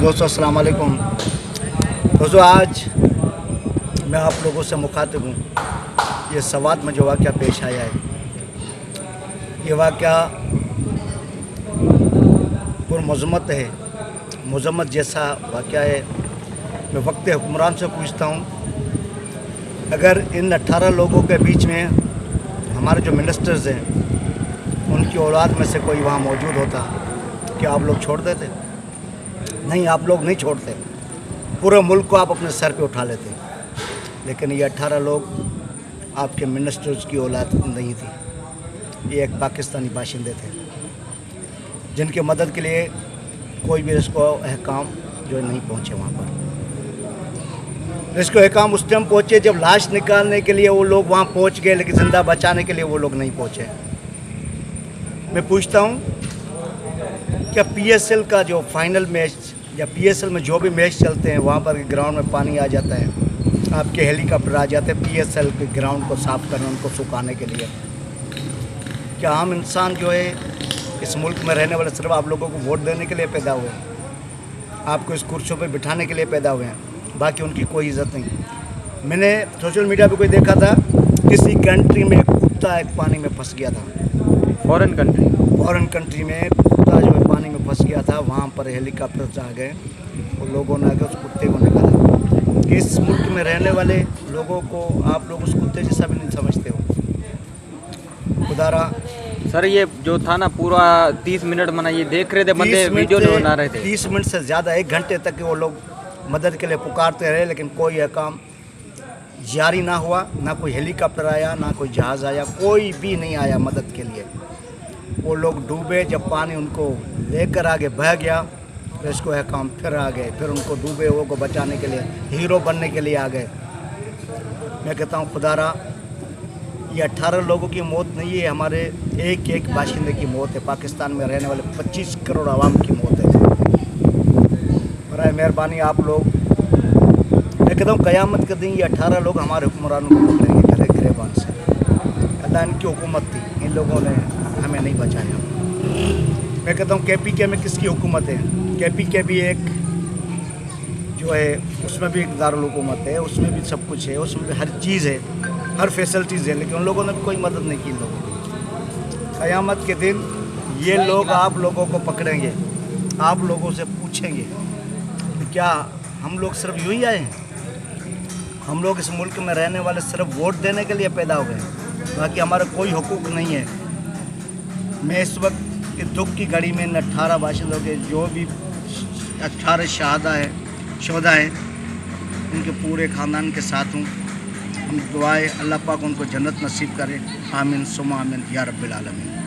दोस्तों अस्सलाम वालेकुम। दोस्तों आज मैं आप लोगों से मुखातिब हूँ। ये सवात में जो वाक़या पेश आया है, ये वाक़या पुरमज़म्मत है, मज़म्मत जैसा वाक़या है। मैं वक्त हुक्मरान से पूछता हूँ, अगर इन 18 लोगों के बीच में हमारे जो मिनिस्टर्स हैं उनकी औलाद में से कोई वहाँ मौजूद होता, क्या आप लोग छोड़ देते? नहीं, आप लोग नहीं छोड़ते। पूरे मुल्क को आप अपने सर पे उठा लेते। लेकिन ये 18 लोग आपके मिनिस्टर्स की औलाद नहीं थी। ये एक पाकिस्तानी बाशिंदे थे जिनकी मदद के लिए कोई भी रिस्को अहकाम जो नहीं पहुँचे वहाँ पर। रिस्को अहकाम उस टाइम पहुँचे जब लाश निकालने के लिए वो लोग वहाँ पहुँच गए, लेकिन ज़िंदा बचाने के लिए वो लोग नहीं पहुँचे। मैं पूछता हूँ, क्या पीएसएल का जो फाइनल मैच या पीएसएल में जो भी मैच चलते हैं वहाँ पर ग्राउंड में पानी आ जाता है, आपके हेलीकॉप्टर आ जाते हैं पीएसएल के ग्राउंड को साफ़ करने, उनको सुखाने के लिए? क्या आम इंसान जो है इस मुल्क में रहने वाले सिर्फ आप लोगों को वोट देने के लिए पैदा हुए हैं, आपको इस कुर्सियों पर बिठाने के लिए पैदा हुए हैं, बाकी उनकी कोई इज़्ज़त नहीं। मैंने सोशल मीडिया पे कोई देखा था, किसी कंट्री में कुत्ता एक पानी में फंस गया था, फॉरेन कंट्री में कुत्ता जो है पानी में फंस गया था। वहाँ पर हेलीकॉप्टर से आ गए और लोगों ने आकर उस कुत्ते को निकाला। कि इस मुल्क में रहने वाले लोगों को आप लोग उस कुत्ते जैसा भी नहीं समझते हो। खुदारा सर, ये जो था ना पूरा 30 मिनट मना ये देख रहे थे बंदे, वीडियो नहीं बना रहे थे। 30 मिनट से ज़्यादा, 1 घंटे तक वो लोग मदद के लिए पुकारते रहे, लेकिन कोई यह काम जारी ना हुआ। ना कोई हेलीकॉप्टर आया, ना कोई जहाज़ आया, कोई भी नहीं आया मदद के लिए। वो लोग डूबे, जब पानी उनको लेकर आगे बह गया, रेस्क्यू अहकाम फिर आ गए, फिर उनको डूबे हुए को बचाने के लिए, हीरो बनने के लिए आ गए। मैं कहता हूँ खुदारा, ये 18 लोगों की मौत नहीं है, हमारे एक एक बाशिंदे की मौत है। पाकिस्तान में रहने वाले 25 करोड़ आवाम की मौत है। बराए मेहरबानी आप लोग, मैं कहता हूँ क़यामत के दिन ये 18 लोग हमारे हुक्मरानों को पकड़ेंगे गिरबान से। अल्लाह इनकी हुकूमत थी, इन लोगों ने हमें नहीं बचाया। मैं कहता हूँ KPK में किसकी हुकूमत है? KPK भी एक जो है, उसमें भी एक दारुल हुकूमत है, उसमें भी सब कुछ है, उसमें भी हर चीज़ है, हर फैसिलिटीज़ है, लेकिन उन लोगों ने भी कोई मदद नहीं की इन लोगों की। क़यामत के दिन ये लोग आप लोगों को पकड़ेंगे, आप लोगों से पूछेंगे कि क्या हम लोग सिर्फ यूँ ही आए हैं? हम लोग इस मुल्क में रहने वाले सिर्फ वोट देने के लिए पैदा हो गए, बाकी हमारा कोई हुकूक नहीं है। मैं इस वक्त इस दुख की घड़ी में इन 18 बाशिंदों के जो भी 18 शहदा हैं, उनके पूरे ख़ानदान के साथ हूँ। हम दुआएं अल्लाह पाक उनको जन्नत नसीब करे। आमीन सुम्मा आमीन या रब्बिल आलमीन।